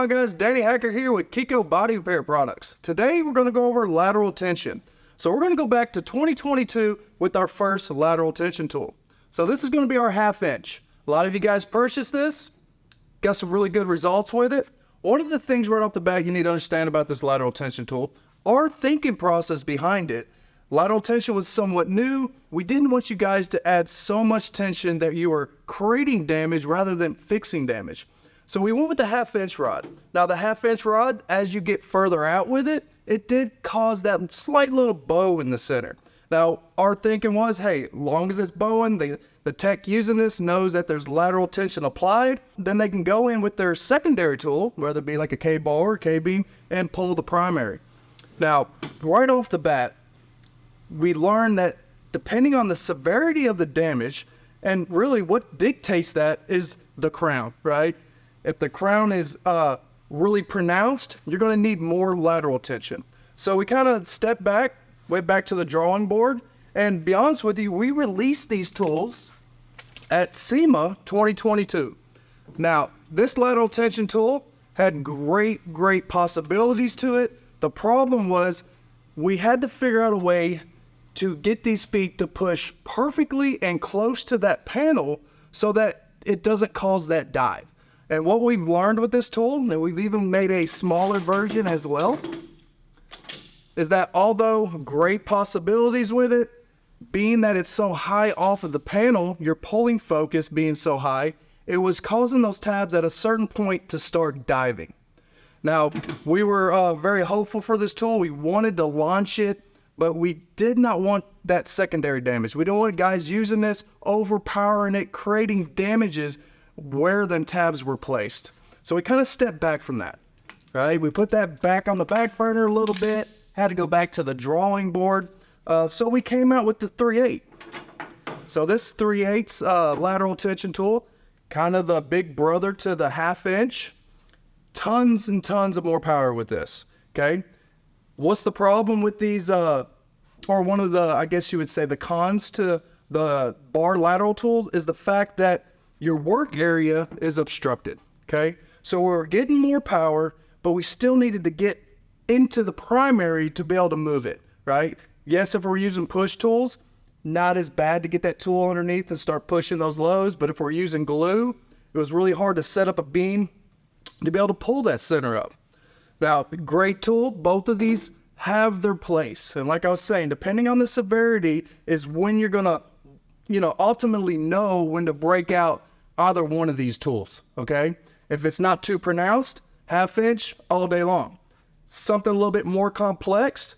on guys, Danny Hacker here with KECO Body Repair Products. Today we're going to go over lateral tension. So we're going to go back to 2022 with our first lateral tension tool. So this is going to be our 1/2 inch. A lot of you guys purchased this, got some really good results with it. One of the things right off the bat you need to understand about this lateral tension tool, our thinking process behind it. Lateral tension was somewhat new. We didn't want you guys to add so much tension that you were creating damage rather than fixing damage. So we went with the 1/2 inch rod. Now the 1/2 inch rod, as you get further out with it, it did cause that slight little bow in the center. Now our thinking was, hey, long as it's bowing, the tech using this knows that there's lateral tension applied, then they can go in with their secondary tool, whether it be like a K-bar or K-beam, and pull the primary. Now, right off the bat, we learned that depending on the severity of the damage, and really what dictates that is the crown, right? If the crown is really pronounced, you're going to need more lateral tension. So we kind of stepped back, went back to the drawing board, and to be honest with you, we released these tools at SEMA 2022. Now, this lateral tension tool had great possibilities to it. The problem was we had to figure out a way to get these feet to push perfectly and close to that panel so that it doesn't cause that dive. And what we've learned with this tool, and we've even made a smaller version as well, is that although great possibilities with it, being that it's so high off of the panel, your pulling focus being so high, it was causing those tabs at a certain point to start diving. Now, we were very hopeful for this tool. We wanted to launch it, but we did not want that secondary damage. We don't want guys using this, overpowering it, creating damages where them tabs were placed. So we kind of stepped back from that, right? We put that back on the back burner a little bit, had to go back to the drawing board. So we came out with the 3/8. So this 3/8 lateral tension tool, kind of the big brother to the 1/2 inch. Tons and tons of more power with this, okay? What's the problem with these, or one of the, I guess you would say, the cons to the bar lateral tool is the fact that your work area is obstructed, okay? So we're getting more power, but we still needed to get into the primary to be able to move it, right? Yes, if we're using push tools, not as bad to get that tool underneath and start pushing those lows, but if we're using glue, it was really hard to set up a beam to be able to pull that center up. Now, great tool, both of these have their place. And like I was saying, depending on the severity is when you're gonna, ultimately know when to break out either one of these tools, okay? If it's not too pronounced, 1/2 inch all day long. Something a little bit more complex,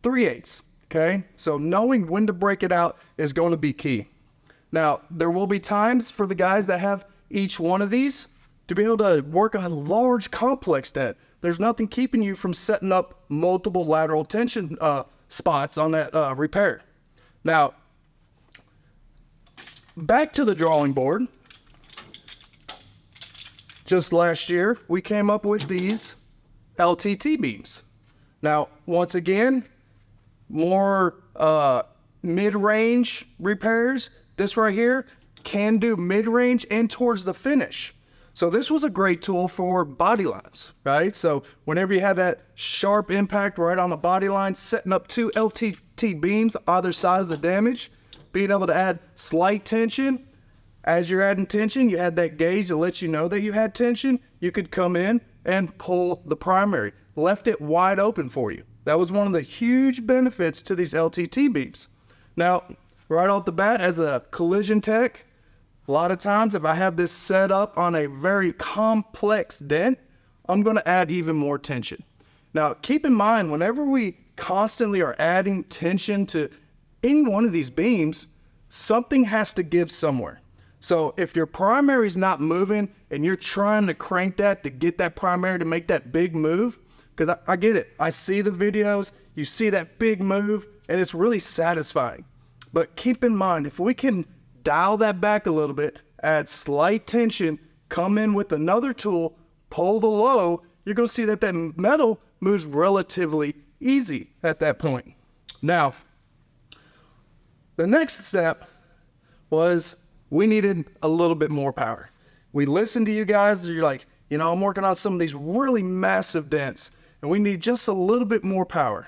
3/8, okay? So knowing when to break it out is going to be key. Now, there will be times for the guys that have each one of these to be able to work on a large complex dent. There's nothing keeping you from setting up multiple lateral tension spots on that repair. Now, back to the drawing board. Just last year, we came up with these LTT beams. Now, once again, more mid-range repairs. This right here can do mid-range and towards the finish. So this was a great tool for body lines, right? So whenever you had that sharp impact right on the body line, setting up 2 LTT beams either side of the damage, being able to add slight tension. As you're adding tension, you had that gauge to let you know that you had tension. You could come in and pull the primary. Left it wide open for you. That was one of the huge benefits to these LTT beams. Now, right off the bat, as a collision tech, a lot of times if I have this set up on a very complex dent, I'm going to add even more tension. Now, keep in mind, whenever we constantly are adding tension to any one of these beams, something has to give somewhere. So if your primary is not moving and you're trying to crank that to get that primary to make that big move, because I get it. I see the videos, you see that big move, and it's really satisfying. But keep in mind, if we can dial that back a little bit, add slight tension, come in with another tool, pull the low, you're going to see that that metal moves relatively easy at that point. Now, the next step was we needed a little bit more power. We listened to you guys, you're like, you know, I'm working on some of these really massive dents and we need just a little bit more power.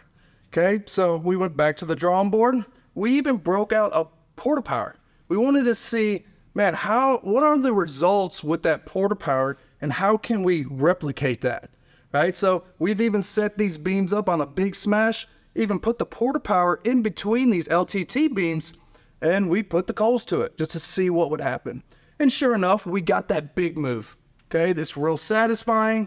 Okay, so we went back to the drawing board. We even broke out a porta power. We wanted to see, man, what are the results with that porta power and how can we replicate that, right? So we've even set these beams up on a big smash, even put the porta power in between these LTT beams, and we put the coals to it just to see what would happen. And sure enough, we got that big move. Okay, this real satisfying,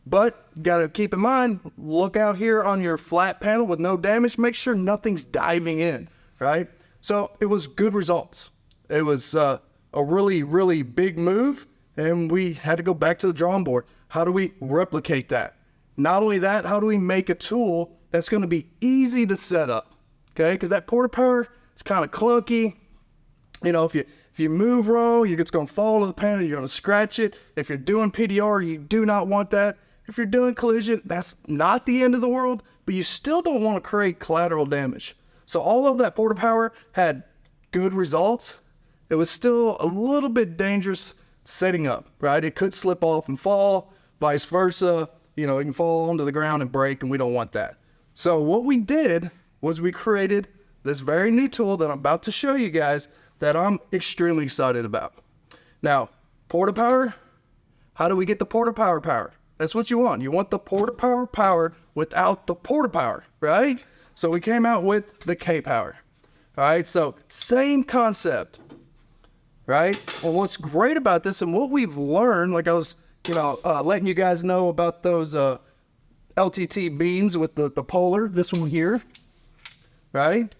but you gotta keep in mind, look out here on your flat panel with no damage, make sure nothing's diving in, right? So it was good results. It was a really, really big move, and we had to go back to the drawing board. How do we replicate that? Not only that, how do we make a tool that's gonna be easy to set up, okay? Because that porta power, it's kind of clunky. You know, if you move wrong, it's gonna fall to the panel, you're gonna scratch it. If you're doing PDR, you do not want that. If you're doing collision, that's not the end of the world, but you still don't want to create collateral damage. So all of that porta power had good results. It was still a little bit dangerous setting up, right? It could slip off and fall, vice versa. You know, it can fall onto the ground and break, and we don't want that. So what we did was we created this very new tool that I'm about to show you guys that I'm extremely excited about. Now, porta power, how do we get the porta power power? That's what you want. You want the porta power power without the porta power, right? So we came out with the K power. All right, so same concept, right? Well, what's great about this and what we've learned, like I was, letting you guys know about those LTT beams with the polar, this one here, right?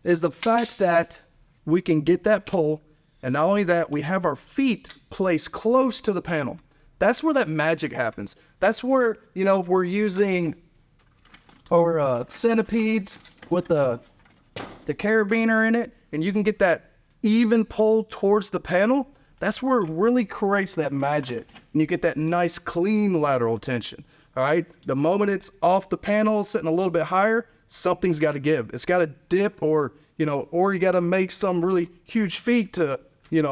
Is the fact that we can get that pole, and not only that, we have our feet placed close to the panel. That's where that magic happens. That's where, if we're using our centipedes with the carabiner in it, and you can get that even pull towards the panel, that's where it really creates that magic. And you get that nice, clean lateral tension, all right? The moment it's off the panel, sitting a little bit higher, something's got to give. It's got to dip or you got to make some really huge feet to,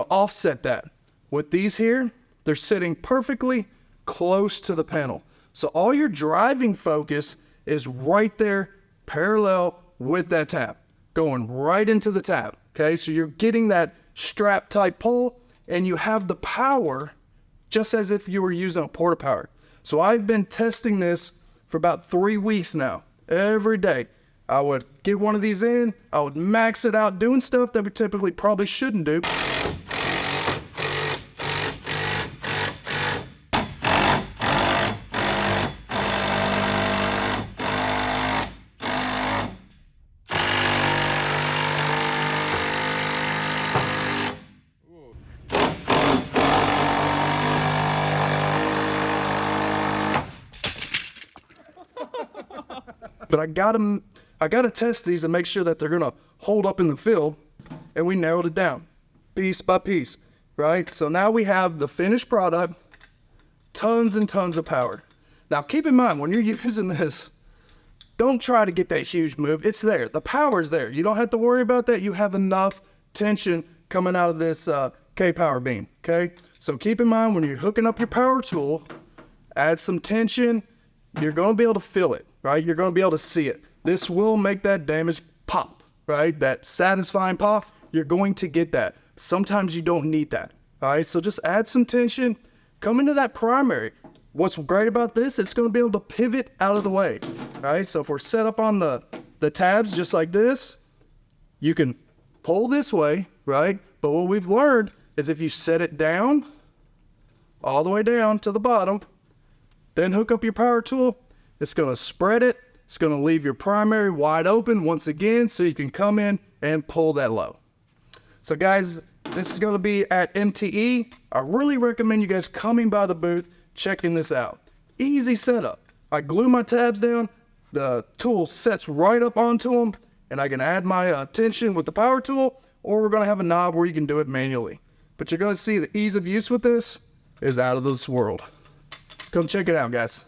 offset that. With these here, they're sitting perfectly close to the panel. So all your driving focus is right there parallel with that tab, going right into the tab, okay? So you're getting that strap type pull and you have the power just as if you were using a porta power. So I've been testing this for about 3 weeks now, every day. I would get one of these in, I would max it out doing stuff that we typically probably shouldn't do. But I gotta test these and make sure that they're gonna hold up in the field, and we narrowed it down piece by piece, right? So now we have the finished product, tons and tons of power. Now keep in mind, when you're using this, don't try to get that huge move. It's there, the power's there. You don't have to worry about that. You have enough tension coming out of this K power beam, okay? So keep in mind, when you're hooking up your power tool, add some tension, you're gonna be able to feel it, right? You're gonna be able to see it. This will make that damage pop, right? That satisfying pop, you're going to get that. Sometimes you don't need that, all right? So just add some tension, come into that primary. What's great about this, it's gonna be able to pivot out of the way, all right? So if we're set up on the tabs just like this, you can pull this way, right? But what we've learned is if you set it down, all the way down to the bottom, then hook up your power tool, it's gonna spread it, it's gonna leave your primary wide open once again so you can come in and pull that low. So guys, this is gonna be at MTE. I really recommend you guys coming by the booth, checking this out. Easy setup. I glue my tabs down, the tool sets right up onto them, and I can add my tension with the power tool, or we're gonna have a knob where you can do it manually. But you're gonna see the ease of use with this is out of this world. Come check it out, guys.